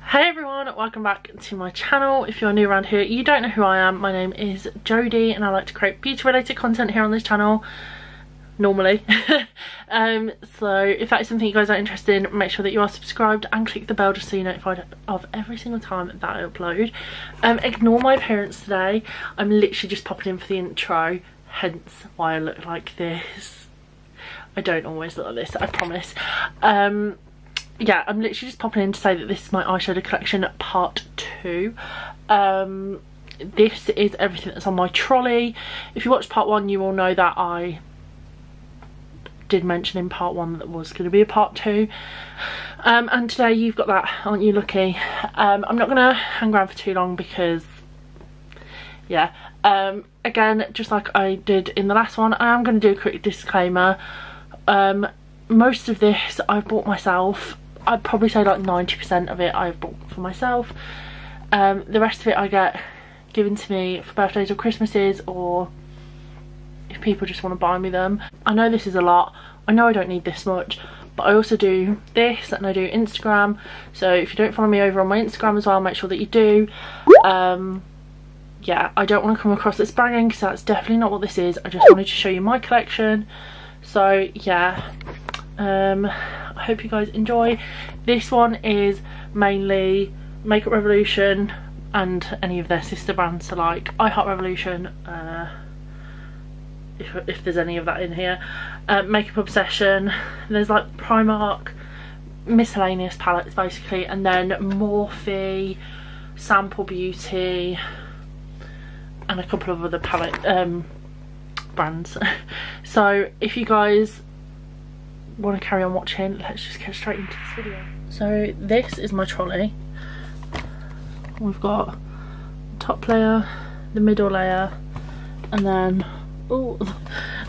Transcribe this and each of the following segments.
Hey everyone, welcome back to my channel. If you're new around here, you don't know who I am. My name is Jodie and I like to create beauty related content here on this channel normally. So if that is something you guys are interested in, make sure that you are subscribed and click the bell just so you're notified of every single time that I upload. Ignore my appearance today. I'm literally just popping in for the intro, hence why I look like this. I don't always look like this, I promise. Yeah, I'm literally just popping in to say that this is my eyeshadow collection part 2. This is everything that's on my trolley. If you watched part 1, you will know that I did mention in part 1 that there was going to be a part 2. And today you've got that, aren't you lucky? I'm not going to hang around for too long because, yeah. Again, just like I did in the last one, I am going to do a quick disclaimer. Most of this I've bought myself. I'd probably say like 90% of it I've bought for myself. The rest of it I get given to me for birthdays or Christmases, or if people just want to buy me them. I know this is a lot, I know I don't need this much, but I also do this and I do Instagram, so if you don't follow me over on my Instagram as well, make sure that you do. Yeah, I don't want to come across as bragging because that's definitely not what this is. I just wanted to show you my collection. So yeah, I hope you guys enjoy. This one is mainly Makeup Revolution and any of their sister brands, so like I Heart Revolution, if there's any of that in here, Makeup Obsession, there's like Primark, miscellaneous palettes basically, and then Morphe, Sample Beauty, and a couple of other palette brands. So if you guys want to carry on watching, let's just get straight into this video. So this is my trolley. We've got the top layer, the middle layer, and then, oh,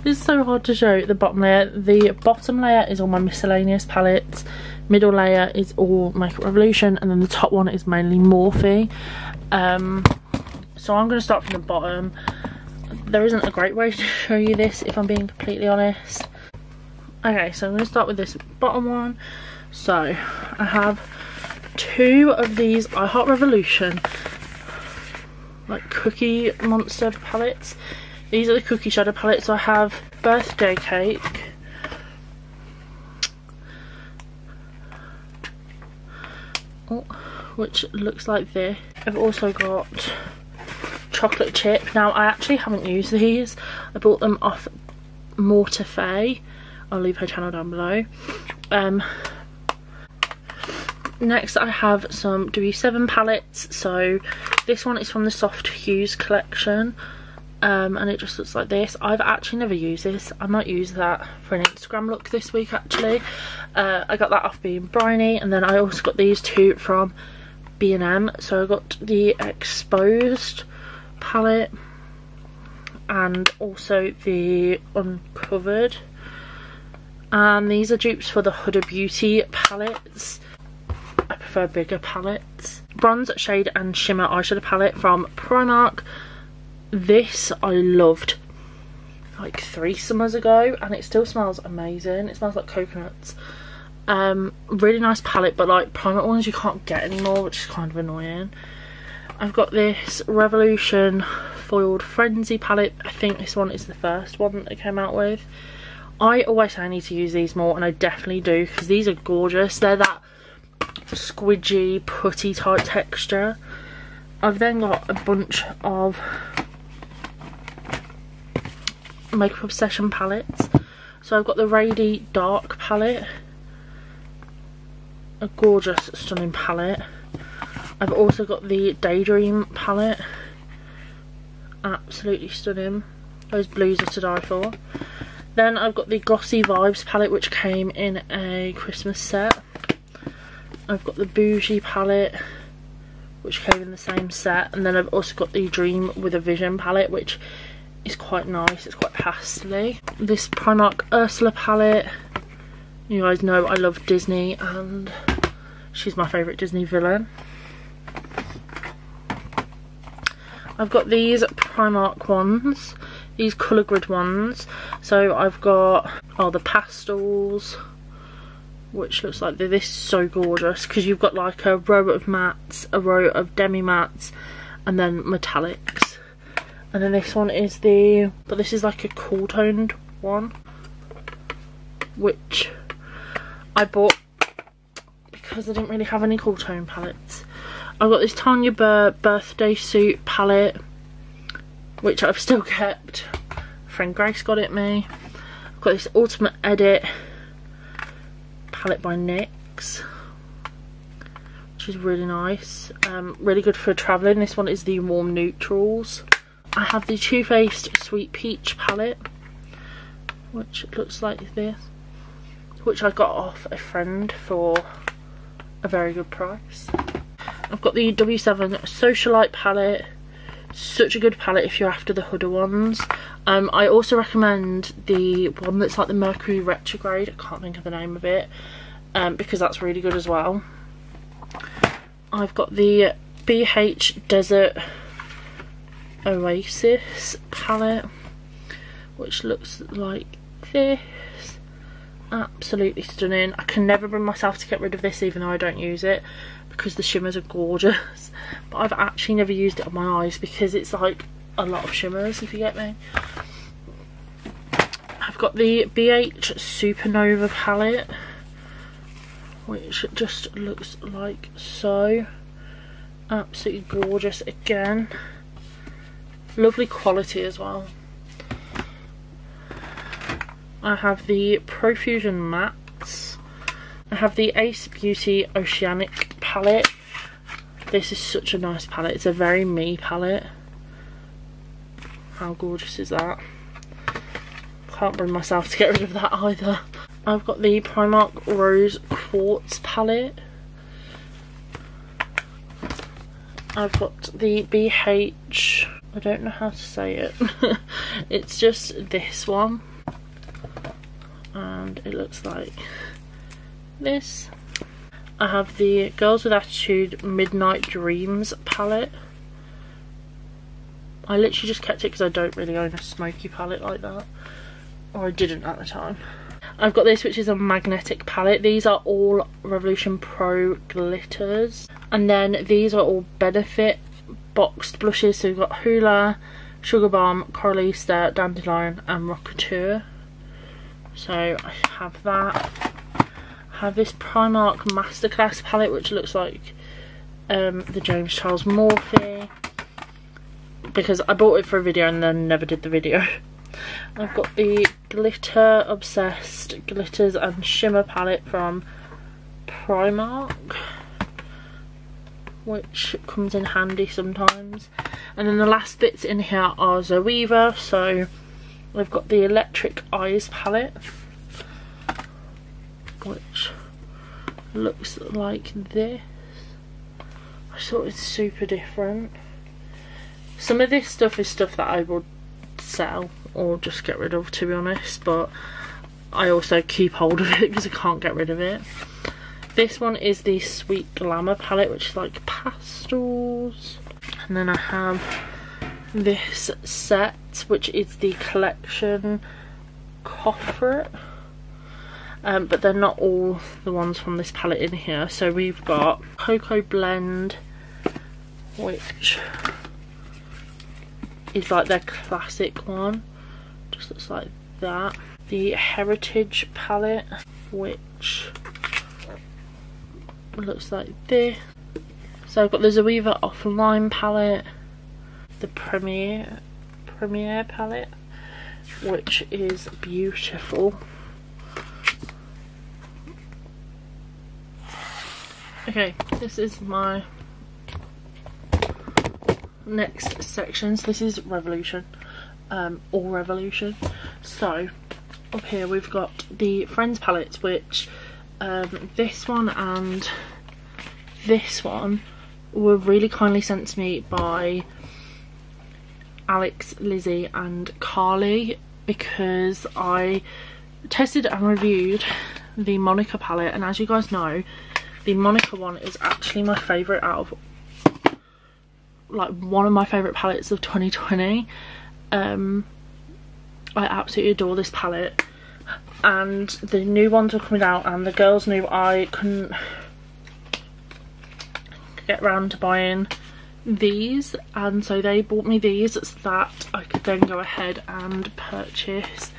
this is so hard to show, the bottom layer. The bottom layer is all my miscellaneous palettes, middle layer is all Makeup Revolution, and then the top one is mainly Morphe. So I'm going to start from the bottom. There isn't a great way to show you this if I'm being completely honest. Okay, so I'm going to start with this bottom one. So I have 2 of these I Heart Revolution like Cookie Monster palettes. These are the Cookie Shadow palettes. So I have Birthday Cake, which looks like this. I've also got Chocolate Chip. Now I actually haven't used these. I bought them off Mortife. I'll leave her channel down below. Next I have some W7 palettes. So this one is from the Soft Hues collection, and it just looks like this. I've actually never used this. I might use that for an Instagram look this week actually. I got that off Being Briny, and then I also got these 2 from B&M. So I got the Exposed palette and also the Uncovered. And these are dupes for the Huda Beauty palettes. I prefer bigger palettes. Bronze Shade and Shimmer eyeshadow palette from Primark. This I loved like 3 summers ago and it still smells amazing. It smells like coconuts. Really nice palette, but like Primark ones you can't get anymore, which is kind of annoying. I've got this Revolution Foiled Frenzy palette. I think this one is the first one that they came out with. I always say I need to use these more, and I definitely do, because these are gorgeous. They're that squidgy, putty type texture. I've then got a bunch of Makeup Obsession palettes. So I've got the Rady Dark palette, a gorgeous, stunning palette. I've also got the Daydream palette, absolutely stunning. Those blues are to die for. Then I've got the Glossy Vibes palette, which came in a Christmas set. I've got the Bougie palette, which came in the same set. And then I've also got the Dream with a Vision palette, which is quite nice. It's quite pastely. This Primark Ursula palette. You guys know I love Disney and she's my favourite Disney villain. I've got these Primark ones, these colour grid ones. So I've got the pastels, which looks like this is so gorgeous because you've got like a row of mattes, a row of demi mattes, and then metallics. And then this one is but this is like a cool toned one, which I bought because I didn't really have any cool tone palettes. I've got this Tanya Burr birthday suit palette, which I've still kept. Friend Grace got it me. I've got this Ultimate Edit palette by NYX, which is really nice. Really good for travelling. This one is the Warm Neutrals. I have the Too Faced Sweet Peach palette, which looks like this, which I got off a friend for a very good price. I've got the W7 Socialite palette. Such a good palette if you're after the Huda ones. I also recommend the one that's like the Mercury Retrograde. I can't think of the name of it, because that's really good as well. I've got the BH Desert Oasis palette, which looks like this. Absolutely stunning. I can never bring myself to get rid of this even though I don't use it, because the shimmers are gorgeous. But I've actually never used it on my eyes because it's like a lot of shimmers, if you get me. I've got the BH Supernova palette, which just looks like so. Absolutely gorgeous again. Lovely quality as well. I have the Profusion Mattes. I have the Ace Beauty Oceanic palette. This is such a nice palette. It's a very me palette. How gorgeous is that? Can't bring myself to get rid of that either. I've got the Primark Rose Quartz palette. I've got the BH, I don't know how to say it. It's just this one. And it looks like this. I have the Girls with Attitude Midnight Dreams palette. I literally just kept it because I don't really own a smoky palette like that. Or I didn't at the time. I've got this, which is a magnetic palette. These are all Revolution Pro glitters. And then these are all Benefit boxed blushes. So we've got Hoola, Sugar Bomb, Coral Easter, Dandelion and Rocketeur. So I have that. I have this Primark Masterclass palette, which looks like the James Charles Morphe, because I bought it for a video and then never did the video. I've got the Glitter Obsessed Glitters and Shimmer palette from Primark, which comes in handy sometimes. And then the last bits in here are Zoeva. So we've got the Electric Eyes palette, which looks like this. I thought it's super different. Some of this stuff is stuff that I would sell or just get rid of, to be honest, but I also keep hold of it because I can't get rid of it. This one is the Sweet Glamour palette, which is like pastels. And then I have this set, which is the Collection Coffret. But they're not all the ones from this palette in here. So we've got Cocoa Blend, which is like their classic one. Just looks like that. The Heritage palette, which looks like this. So I've got the Zoeva Offline palette, the Premiere palette, which is beautiful. Okay, this is my next section. So this is Revolution, all Revolution. So up here we've got the Friends palettes, which this one and this one were really kindly sent to me by Alex, Lizzie and Carly, because I tested and reviewed the Monica palette, and as you guys know, the Monica one is actually my favourite out of, like, one of my favourite palettes of 2020. I absolutely adore this palette. and the new ones were coming out, and the girls knew I couldn't get round to buying these, and so they bought me these so that I could then go ahead and purchase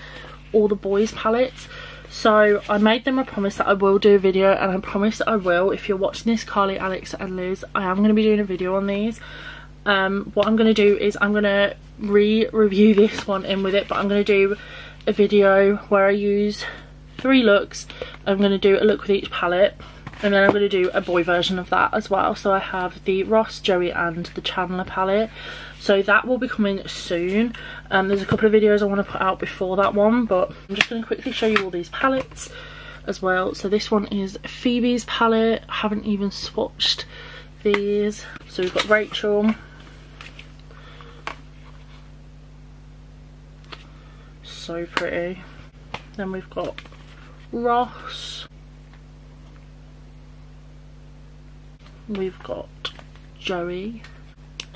all the boys palettes. So I made them a promise that I will do a video, and I promise that I will. If you're watching this, Carly, Alex and Liz, I am going to be doing a video on these. What I'm going to do is I'm going to review this one in with it, but I'm going to do a video where I use 3 looks. I'm going to do a look with each palette, and then I'm going to do a boy version of that as well. So I have the Ross, Joey and the Chandler palette, so that will be coming soon. There's a couple of videos I want to put out before that one, but I'm just going to quickly show you all these palettes as well. So this one is Phoebe's palette. I haven't even swatched these. So we've got Rachel, so pretty. Then we've got Ross, we've got Joey,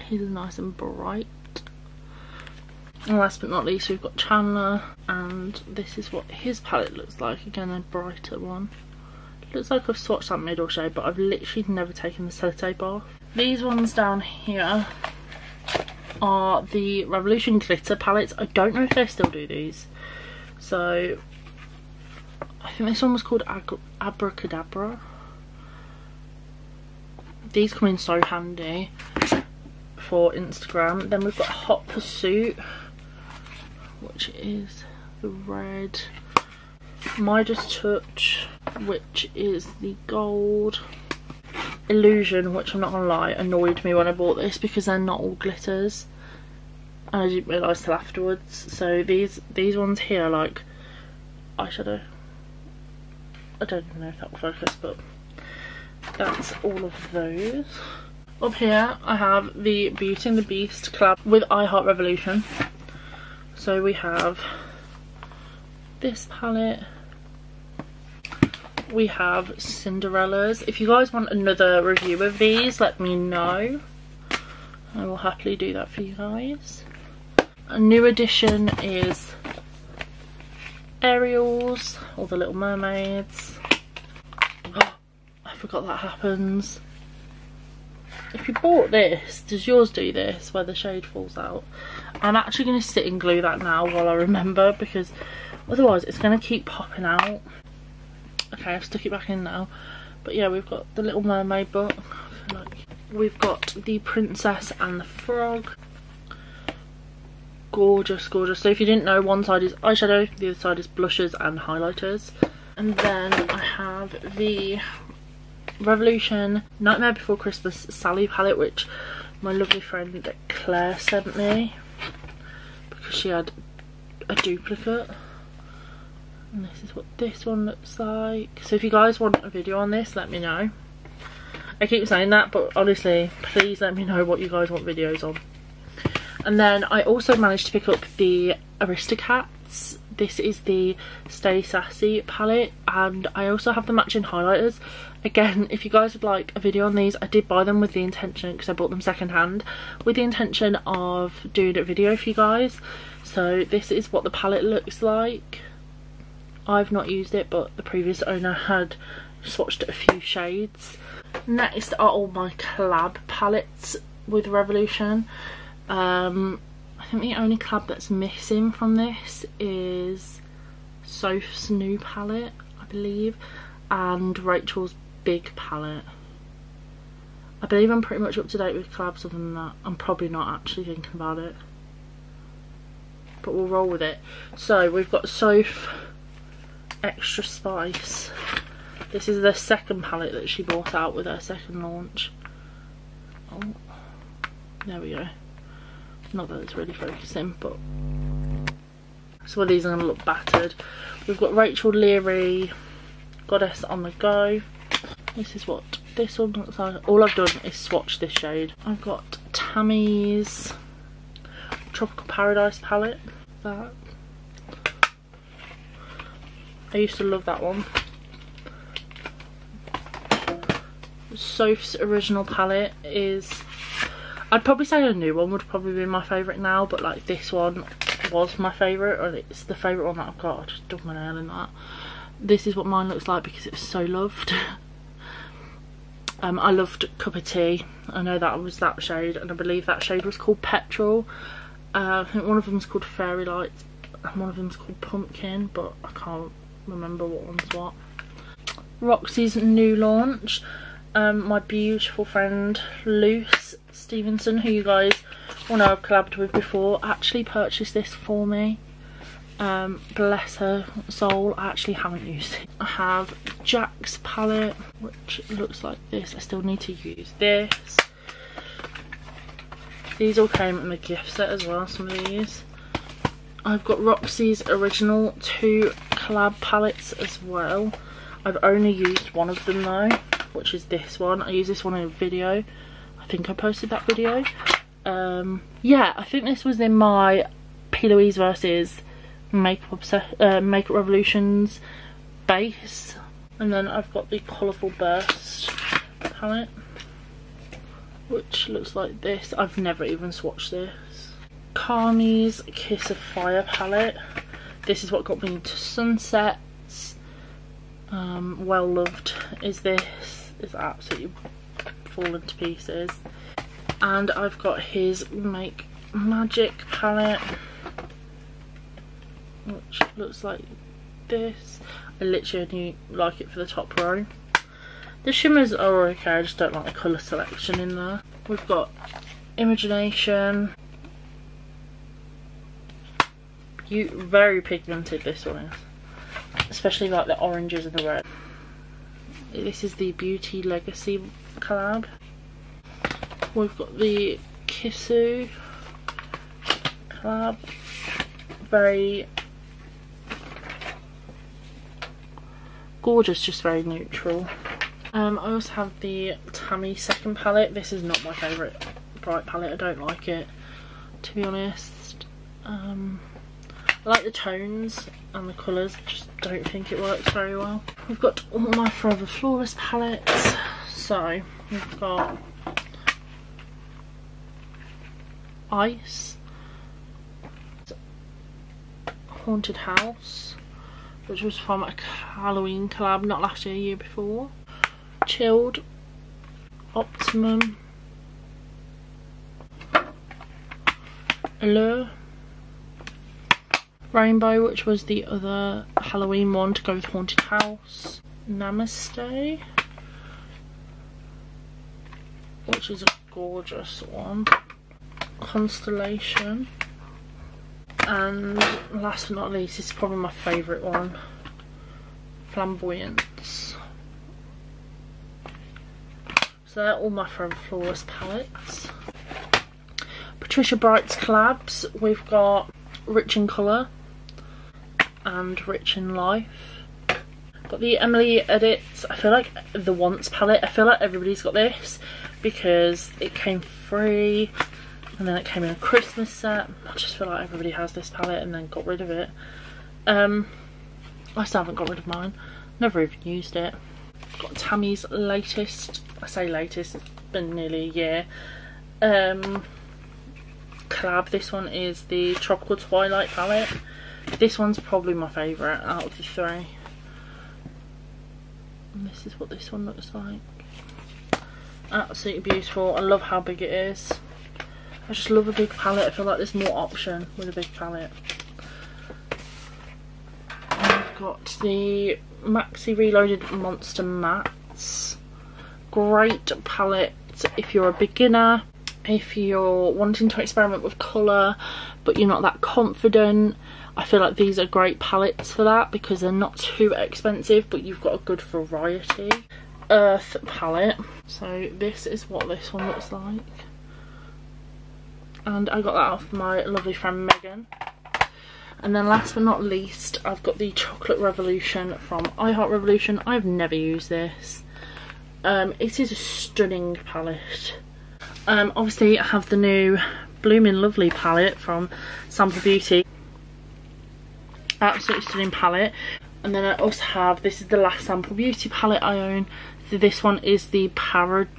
he's nice and bright, and last but not least we've got Chandler, and this is what his palette looks like. Again, a brighter one. Looks like I've swatched that middle shade, but I've literally never taken the sellotape off. These ones down here are the Revolution glitter palettes. I don't know if they still do these. So I think this one was called Abracadabra. These come in so handy for Instagram. Then we've got Hot Pursuit, which is the red. Midas Touch, which is the gold. Illusion, which I'm not gonna lie annoyed me when I bought this because they're not all glitters, and I didn't realise till afterwards. So these ones here are like eyeshadow. I don't even know if that will focus, but that's all of those. Up here I have the Beauty and the Beast collab with I Heart Revolution. So we have this palette, we have Cinderella's. If you guys want another review of these, let me know. I will happily do that for you guys. A new addition is Ariel's, all the Little Mermaids. Oh, I forgot that happens. If you bought this, does yours do this where the shade falls out? I'm actually going to sit and glue that now while I remember, because otherwise it's going to keep popping out. Okay, I've stuck it back in now. But yeah, we've got the Little Mermaid book. I feel like we've got the Princess and the Frog. Gorgeous, gorgeous. So if you didn't know, one side is eyeshadow, the other side is blushes and highlighters. And then I have the Revolution Nightmare Before Christmas Sally palette, which my lovely friend Claire sent me because she had a duplicate. And this is what this one looks like. So if you guys want a video on this, let me know. I keep saying that, but honestly, please let me know what you guys want videos on. And then I also managed to pick up the Aristocats. This is the Stay Sassy palette, and I also have the matching highlighters. Again, if you guys would like a video on these, I did buy them with the intention, because I bought them second hand, with the intention of doing a video for you guys. So this is what the palette looks like. I've not used it, but the previous owner had swatched a few shades. Next are all my collab palettes with Revolution. I think the only collab that's missing from this is Soph's new palette, I believe, and Rachel's big palette. I believe I'm pretty much up to date with collabs. Other than that, I'm probably not actually thinking about it, but we'll roll with it. So we've got Soph Extra Spice. This is the second palette that she brought out with her second launch. Oh, there we go. Not that it's really focusing, but some of these are going to look battered. We've got Rachel Leary, Goddess on the Go. This is what this one looks like. All I've done is swatch this shade. I've got Tammy's Tropical Paradise palette. That. I used to love that one. Soph's original palette is, I'd probably say a new one would probably be my favourite now, but like this one was my favourite, or it's the favourite one that I've got. I just dug my nail in that. This is what mine looks like because it was so loved. I loved Cup of Tea. I know that was that shade, and I believe that shade was called Petrol. I think one of them is called Fairy Lights and one of them is called Pumpkin, but I can't remember what one's what. Roxy's new launch. My beautiful friend Luce Stevenson, who you guys will know I've collabed with before, actually purchased this for me. Bless her soul. I actually haven't used it. I have Jack's palette, which looks like this. I still need to use this. These all came in the gift set as well, some of these. I've got Roxy's original 2 collab palettes as well. I've only used one of them though, which is this one. I used this one in a video. I think I posted that video. Yeah, I think this was in my P. Louise versus Makeup Revolutions base. And then I've got the Colourful Burst palette, which looks like this. I've never even swatched this. Carmi's Kiss of Fire palette. This is what got me into Sunsets. Well Loved is this. It's absolutely fallen to pieces. And I've got his Make Magic palette, which looks like this. I literally only like it for the top row. The shimmers are okay, I just don't like the colour selection in there. We've got Imagination. Very pigmented this one is. Especially like the oranges and the red. This is the Beauty Legacy collab. We've got the Kissu collab. Very gorgeous, just very neutral. I also have the Tammy second palette. This is not my favourite bright palette. I don't like it, to be honest. I like the tones and the colours, just don't think it works very well. We've got all my Forever Flawless palettes. So we've got Ice, Haunted House, which was from a Halloween collab, not last year, year before. Chilled, Optimum, Allure, Rainbow, which was the other Halloween one to go with Haunted House, Namaste, which is a gorgeous one, Constellation, and last but not least, this is probably my favourite one, Flamboyance. So they're all my Forever Flawless palettes. Patricia Bright's collabs, we've got Rich in Colour and Rich in Life. Got the Emily Edits, I feel like the Once palette. I feel like everybody's got this because it came free and then it came in a Christmas set. I just feel like everybody has this palette and then got rid of it. I still haven't got rid of mine. Never even used it. Got Tammy's latest, I say latest, it's been nearly a year, collab. This one is the Tropical Twilight palette. This one's probably my favourite out of the 3. And this is what this one looks like. Absolutely beautiful. I love how big it is. I just love a big palette. I feel like there's more option with a big palette. I've got the Maxi Reloaded Monster Mattes. Great palette if you're a beginner, if you're wanting to experiment with colour but you're not that confident. I feel like these are great palettes for that because they're not too expensive but you've got a good variety. Earth palette. So this is what this one looks like. And I got that off my lovely friend Megan. And then last but not least, I've got the Chocolate Revolution from iHeart Revolution. I've never used this. It is a stunning palette. Obviously I have the new Blooming Lovely palette from Sample Beauty. Absolutely stunning palette. And then I also have, this is the last Sample Beauty palette I own. So this one is the Paradigm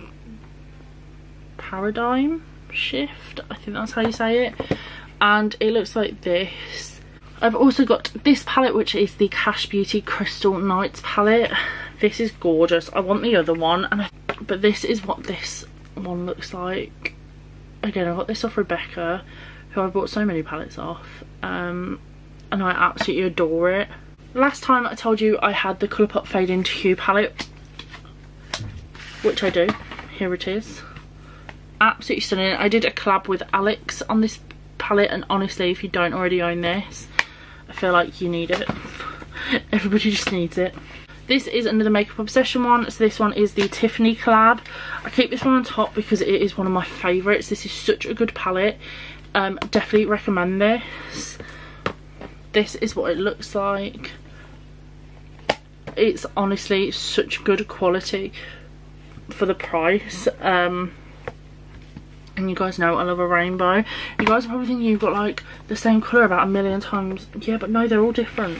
Shift, I think that's how you say it. and it looks like this. I've also got this palette, which is the Cash Beauty Crystal Nights palette. This is gorgeous. I want the other one, but this is what this one looks like. Again, I got this off Rebecca, who I bought so many palettes off, and I absolutely adore it. Last time I told you I had the Colourpop Fade Into Hue palette, which I do. Here it is. Absolutely stunning. I did a collab with Alex on this palette, and honestly, if you don't already own this, I feel like you need it. Everybody just needs it. This is another Makeup Obsession one. So this one is the Tiffany collab. I keep this one on top because it is one of my favourites. This is such a good palette. Definitely recommend this. This is what it looks like. It's honestly such good quality for the price. And you guys know I love a rainbow. You guys are probably thinking you've got like the same colour about a million times. Yeah, but no, they're all different.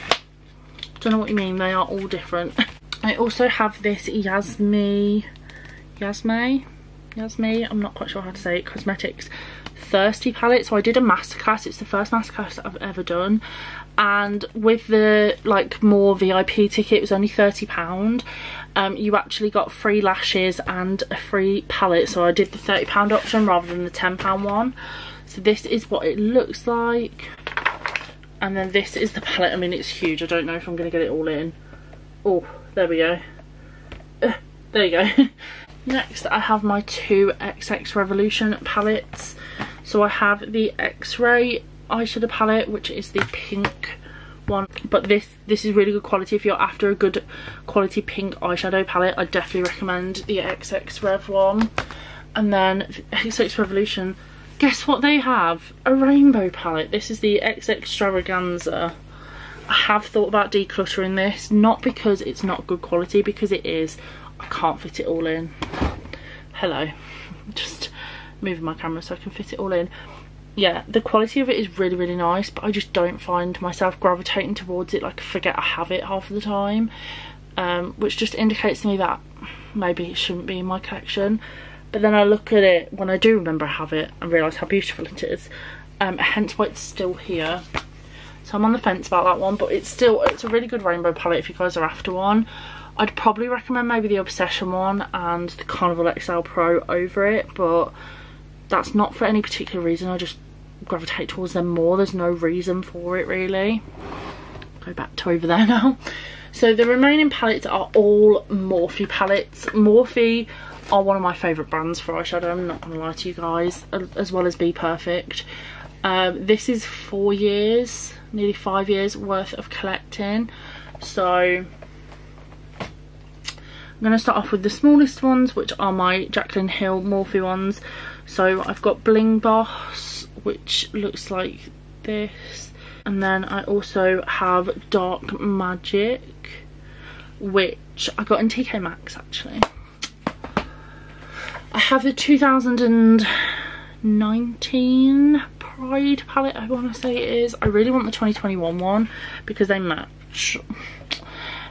Don't know what you mean, they are all different. I also have this Yasme, I'm not quite sure how to say it, Cosmetics Thirsty palette. So I did a masterclass. It's the first masterclass I've ever done, and with the like more VIP ticket, it was only £30. You actually got free lashes and a free palette, so I did the £30 option rather than the £10 one. So this is what it looks like, and then this is the palette. I mean, it's huge. I don't know if I'm going to get it all in. Oh, there we go. There you go. Next I have my two XX Revolution palettes. So I have the X-Ray eyeshadow palette, which is the pink one, but this is really good quality. If you're after a good quality pink eyeshadow palette, I definitely recommend the XX Rev one. And then XX Revolution, guess what they have? A rainbow palette. This is the XX Extravaganza. I have thought about decluttering this, not because it's not good quality, because it is. I can't fit it all in. Hello, just moving my camera so I can fit it all in. Yeah, the quality of it is really, really nice, but I just don't find myself gravitating towards it. Like, I forget I have it half of the time, which just indicates to me that maybe it shouldn't be in my collection. But then I look at it when I do remember I have it and realise how beautiful it is, hence why it's still here. So I'm on the fence about that one, but it's a really good rainbow palette if you guys are after one. I'd probably recommend maybe the Obsession one and the Carnival XL Pro over it, but that's not for any particular reason. I just gravitate towards them more. There's no reason for it, really. Go back to over there now. So the remaining palettes are all Morphe palettes. Morphe are one of my favourite brands for eyeshadow, I'm not going to lie to you guys, as well as Be Perfect. This is 4 years, nearly 5 years worth of collecting. So I'm going to start off with the smallest ones, which are my Jaclyn Hill Morphe ones. So I've got Bling Boss, which looks like this. And then I also have Dark Magic, which I got in TK Maxx actually. I have the 2019 Pride palette, I want to say it is. I really want the 2021 one because they match.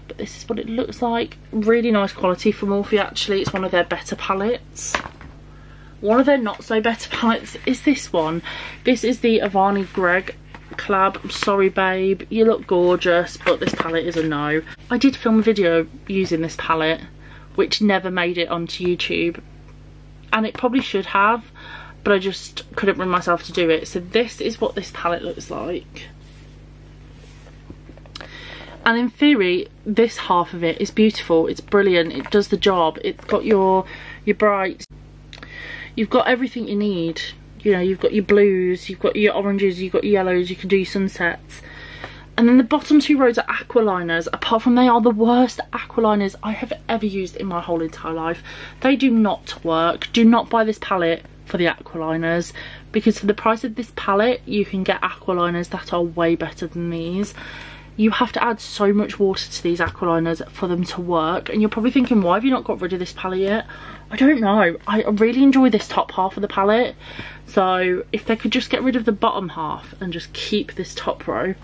But this is what it looks like. Really nice quality for Morphe actually. It's one of their better palettes. One of their not so better palettes is this one. This is the Avani Greg collab. I'm sorry babe, you look gorgeous, but this palette is a no. I did film a video using this palette, which never made it onto YouTube. And it probably should have, but I just couldn't bring myself to do it. So this is what this palette looks like. And in theory, this half of it is beautiful. It's brilliant. It does the job. It's got your brights. You've got everything you need. You know, you've got your blues, you've got your oranges, you've got your yellows, you can do your sunsets. And then the bottom two rows are aqualiners. Apart from they are the worst aqualiners I have ever used in my whole entire life. They do not work. Do not buy this palette for the aqualiners, because for the price of this palette you can get aqualiners that are way better than these. You have to add so much water to these aqualiners for them to work, and you're probably thinking, why have you not got rid of this palette yet? I don't know. I really enjoy this top half of the palette, so if they could just get rid of the bottom half and just keep this top row,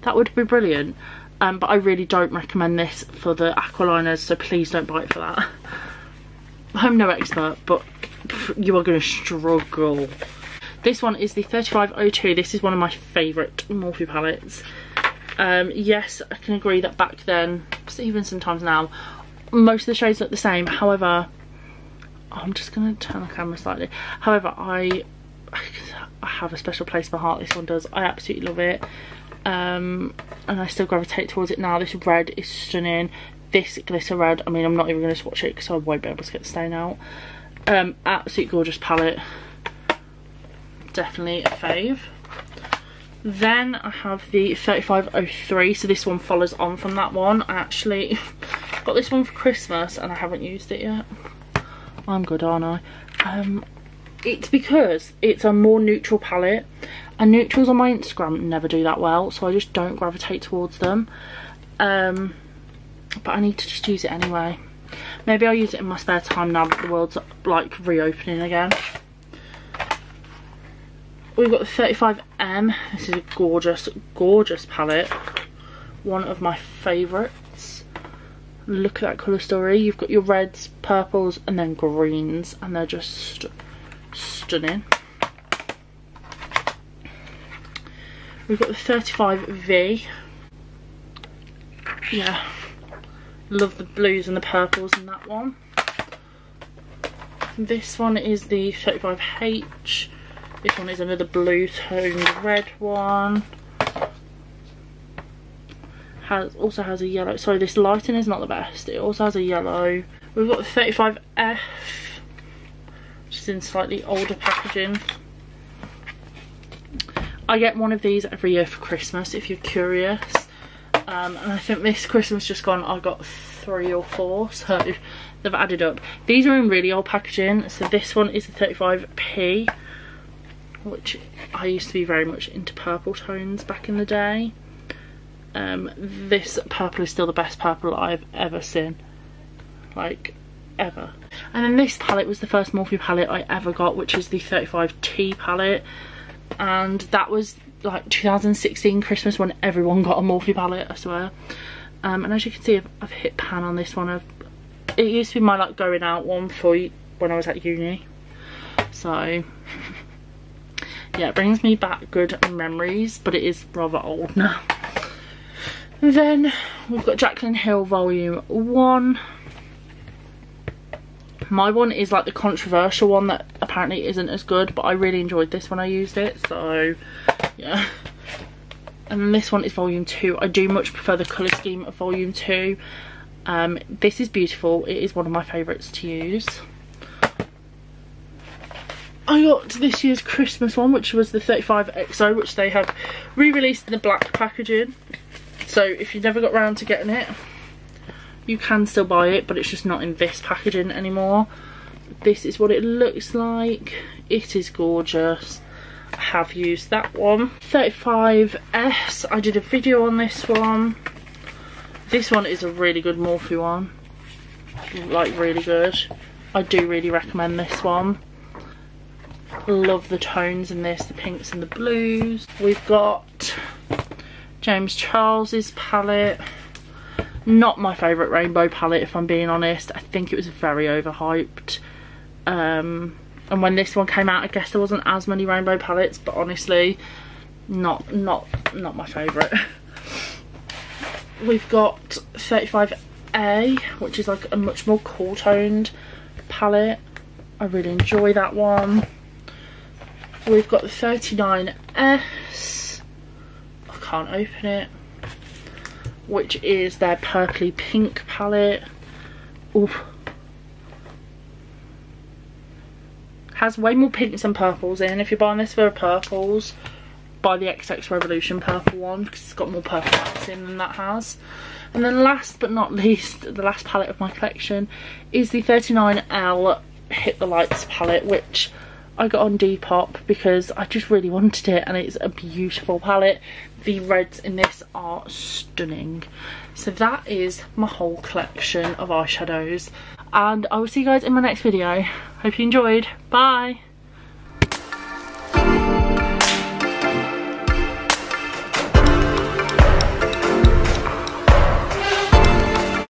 that would be brilliant. But I really don't recommend this for the aqualiners, so please don't buy it for that. I'm no expert, but you are going to struggle. This one is the 3502. This is one of my favourite Morphe palettes. Yes, I can agree that back then, even sometimes now, most of the shades look the same. However, I'm just going to turn the camera slightly. However, I have a special place in my heart. This one does. I absolutely love it. And I still gravitate towards it now. This red is stunning. This glitter red, I mean, I'm not even going to swatch it because I won't be able to get the stain out. Absolutely gorgeous palette. Definitely a fave. Then I have the 3503. So this one follows on from that one. I actually got this one for Christmas and I haven't used it yet. I'm good, aren't I? It's because it's a more neutral palette, and neutrals on my Instagram never do that well, so I just don't gravitate towards them. But I need to just use it anyway. Maybe I'll use it in my spare time now that the world's like reopening again. We've got the 35M. This is a gorgeous, gorgeous palette. One of my favourites. Look at that colour story. You've got your reds, purples and then greens, and they're just stunning. We've got the 35V. Yeah, love the blues and the purples in that one. This one is the 35H. This one is another blue toned red one. Also has a yellow. Sorry, this lighting is not the best. It also has a yellow. We've got the 35F, which is in slightly older packaging. I get one of these every year for Christmas, if you're curious. And I think this Christmas just gone, I got 3 or 4, so they've added up. These are in really old packaging. So this one is the 35P, which I used to be very much into purple tones back in the day. This purple is still the best purple I've ever seen, like ever. And then this palette was the first Morphe palette I ever got, which is the 35T palette, and that was like 2016 Christmas when everyone got a Morphe palette, I swear. And as you can see, I've hit pan on this one. It used to be my like going out one for when I was at uni, so yeah, it brings me back good memories, but it is rather old now. Then we've got Jaclyn Hill Volume 1. My one is like the controversial one that apparently isn't as good, but I really enjoyed this when I used it, so yeah. And then this one is Volume 2. I do much prefer the colour scheme of Volume 2. This is beautiful. It is one of my favourites to use. I got this year's Christmas one, which was the 35XO, which they have re-released in the black packaging. So if you never got round to getting it, you can still buy it, but it's just not in this packaging anymore. This is what it looks like. It is gorgeous. I have used that one. 35S, I did a video on this one. This one is a really good Morphe one. Like, really good. I do really recommend this one. Love the tones in this, the pinks and the blues. We've got James Charles's palette. Not my favourite rainbow palette, if I'm being honest. I think it was very overhyped. And when this one came out, I guess there wasn't as many rainbow palettes, but honestly, not my favourite. We've got 35A, which is like a much more cool toned palette. I really enjoy that one. We've got the 39S. I can't open it. Which is their purpley pink palette. Oof. Has way more pinks than purples in. If you're buying this for purples, buy the XX Revolution purple one, because it's got more purple lights in than that has. And then last but not least, the last palette of my collection is the 39L Hit the Lights palette, which I got on Depop because I just really wanted it, and it's a beautiful palette. The reds in this are stunning. So that is my whole collection of eyeshadows, and I will see you guys in my next video. Hope you enjoyed. Bye.